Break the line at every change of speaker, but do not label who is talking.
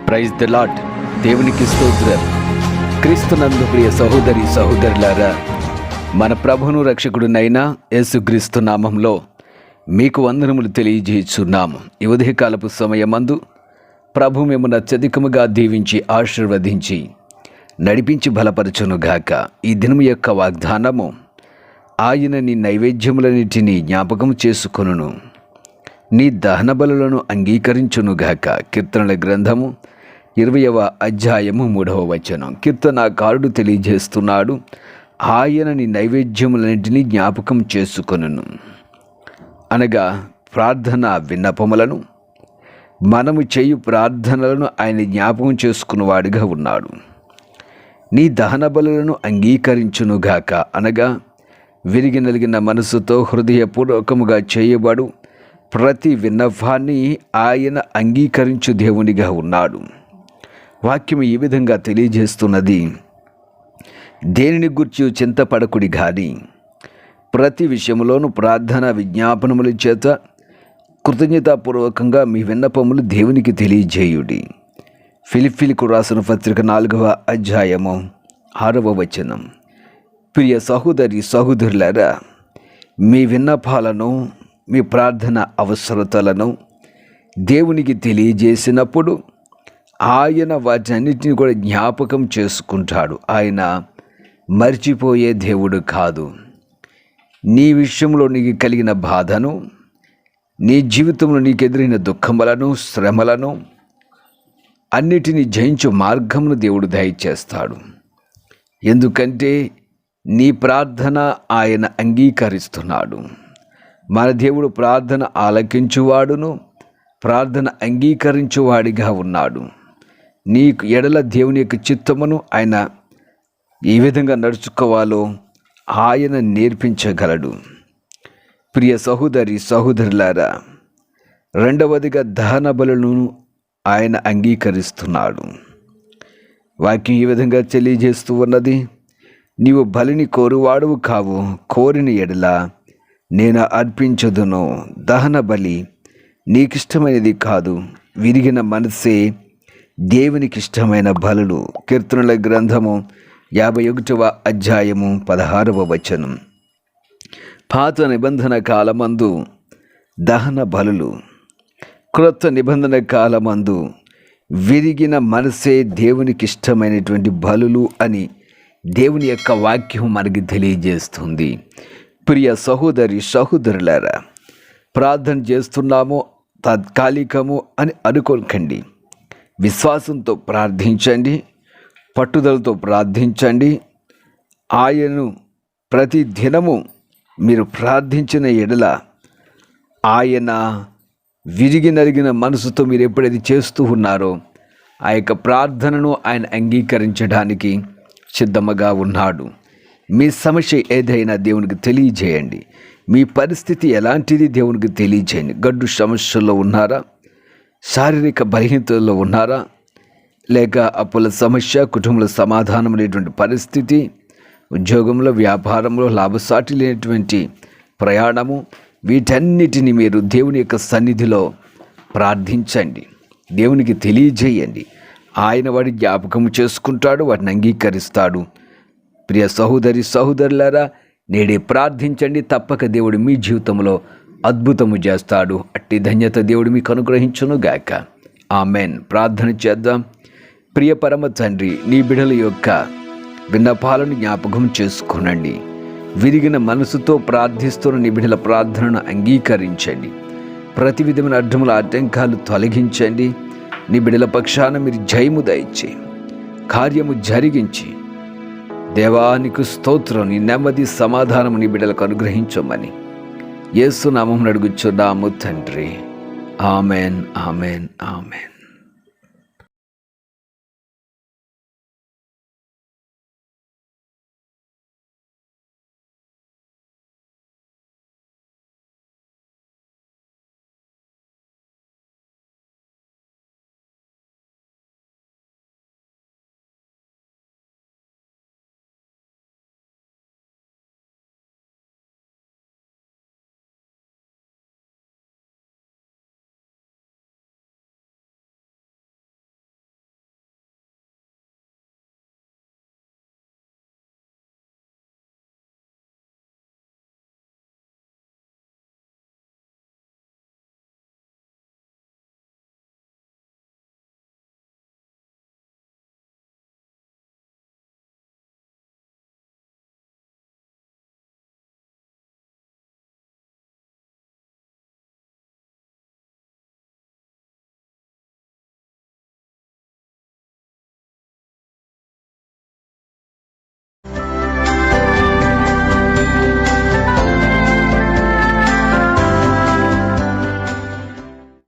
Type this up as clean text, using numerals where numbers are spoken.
Praise the lord. దేవునికి స్తోత్రం. క్రీస్తునందు ప్రియ సహోదరి సహోదరులారా, మన ప్రభువును రక్షకుడునైన యేసుక్రీస్తు నామంలో మీకు వందనములు తెలియజేయుచున్నాము. ఈ ఉదయకాలపు సమయమందు ప్రభు మిమ్మల్ని అత్యధికముగా దీవించి ఆశీర్వదించి నడిపించి బలపరచునుగాక. ఈ దినము యొక్క వాగ్దానము, ఆయన నీ నైవేద్యములన్నిటినీ జ్ఞాపకం చేసుకొనును, నీ దహన బలులను అంగీకరించునుగాక. కీర్తనల గ్రంథము 20వ అధ్యాయము 3వ వచనం. కీర్తనాకారుడు తెలియజేస్తున్నాడు, ఆయన నీ నైవేద్యములన్నింటినీ జ్ఞాపకం చేసుకొనును అనగా ప్రార్థన విన్నపములను, మనము చేయు ప్రార్థనలను ఆయన జ్ఞాపకం చేసుకున్నవాడిగా ఉన్నాడు. నీ దహన బలులను అంగీకరించునుగాక అనగా విరిగి నలిగిన మనసుతో హృదయపూర్వకముగా చేయబడు ప్రతి విన్నపాన్ని ఆయన అంగీకరించు దేవునిగా ఉన్నాడు. వాక్యం ఈ విధంగా తెలియజేస్తున్నది, దేనిని గూర్చి చింతపడకుడి గాని ప్రతి విషయంలోనూ ప్రార్థన విజ్ఞాపనముల చేత కృతజ్ఞతాపూర్వకంగా మీ విన్నపములు దేవునికి తెలియజేయుడి. ఫిలిప్పీలకు రాసిన పత్రిక 4వ అధ్యాయము 6వ వచనం. ప్రియ సహోదరి సహోదరులారా, మీ విన్నపాలను, మీ ప్రార్థన అవసరతలను దేవునికి తెలియజేసినప్పుడు ఆయన వాటన్నిటిని కూడా జ్ఞాపకం చేసుకుంటాడు. ఆయన మర్చిపోయే దేవుడు కాదు. నీ విషయంలో నీకు కలిగిన బాధను, నీ జీవితంలో నీకు ఎదురైన దుఃఖములను, శ్రమలను అన్నిటినీ జయించు మార్గమును దేవుడు దయచేస్తాడు. ఎందుకంటే నీ ప్రార్థన ఆయన అంగీకరిస్తున్నాడు. మన దేవుడు ప్రార్థన ఆలకించువాడును, ప్రార్థన అంగీకరించువాడిగా ఉన్నాడు. నీకు ఎడల దేవుని యొక్క చిత్తమును ఆయన ఏ విధంగా నడుచుకోవాలో ఆయన నేర్పించగలడు. ప్రియ సహోదరి సహోదరులారా, రెండవదిగా దహన బలులను ఆయన అంగీకరిస్తున్నాడు. వాక్యం ఈ విధంగా తెలియజేస్తూ ఉన్నది, నీవు బలిని కోరువాడువు కావు, కోరిన ఎడల నేను అర్పించదును. దహన బలి నీకిష్టమైనది కాదు, విరిగిన మనసే దేవునికి ఇష్టమైన బలులు. కీర్తనల గ్రంథము 51వ అధ్యాయము 16వ వచనం. పాత నిబంధన కాలమందు దహన బలులు, క్రొత్త నిబంధన కాలమందు విరిగిన మనసే దేవునికి ఇష్టమైనటువంటి బలులు అని దేవుని యొక్క వాక్యం మనకి తెలియజేస్తుంది. ప్రియ సహోదరి సహోదరులారా, ప్రార్థన చేస్తున్నామో తాత్కాలికము అని అనుకోకండి. విశ్వాసంతో ప్రార్థించండి, పట్టుదలతో ప్రార్థించండి. ఆయనను ప్రతి దినము మీరు ప్రార్థించిన ఎడల ఆయన విరిగి నలిగిన మనసుతో మీరు ఎప్పుడైతే చేస్తూ ఉన్నారో ఆ యొక్క ప్రార్థనను ఆయన అంగీకరించడానికి సిద్ధముగా ఉన్నాడు. మీ సమస్య ఏదైనా దేవునికి తెలియజేయండి. మీ పరిస్థితి ఎలాంటిది దేవునికి తెలియజేయండి. గడ్డు సమస్యల్లో ఉన్నారా? శారీరక బలహీనతల్లో ఉన్నారా? లేక అప్పుల సమస్య, కుటుంబంలో సమాధానం లేనటువంటి పరిస్థితి, ఉద్యోగంలో, వ్యాపారంలో లాభసాటి లేనటువంటి ప్రయాణము, వీటన్నిటిని మీరు దేవుని యొక్క సన్నిధిలో ప్రార్థించండి, దేవునికి తెలియజేయండి. ఆయన వాడి జ్ఞాపకం చేసుకుంటాడు, వాటిని అంగీకరిస్తాడు. ప్రియ సహోదరి సహోదరులారా, నేడే ప్రార్థించండి, తప్పక దేవుడు మీ జీవితంలో అద్భుతము చేస్తాడు. అట్టి ధన్యత దేవుడు మీకు అనుగ్రహించును గాక. ఆమెన్. ప్రార్థన చేద్దాం. ప్రియ పరమ తండ్రి, నీ బిడ్డల యొక్క విన్నపాలను జ్ఞాపకం చేసుకునండి. విరిగిన మనసుతో ప్రార్థిస్తున్న నీ బిడ్డల ప్రార్థనను అంగీకరించండి. ప్రతి విధమైన అడ్డముల ఆటంకాలు తొలగించండి. నీ బిడ్డల పక్షాన మీరు జయము దయచి కార్యము జరిగించి, దేవానికి స్తోత్రం, నీ నెమ్మది సమాధానం నీ బిడ్డలకు అనుగ్రహించమని యేసు నామమున అడుగుచున్నాము తండ్రి. Amen, amen, amen.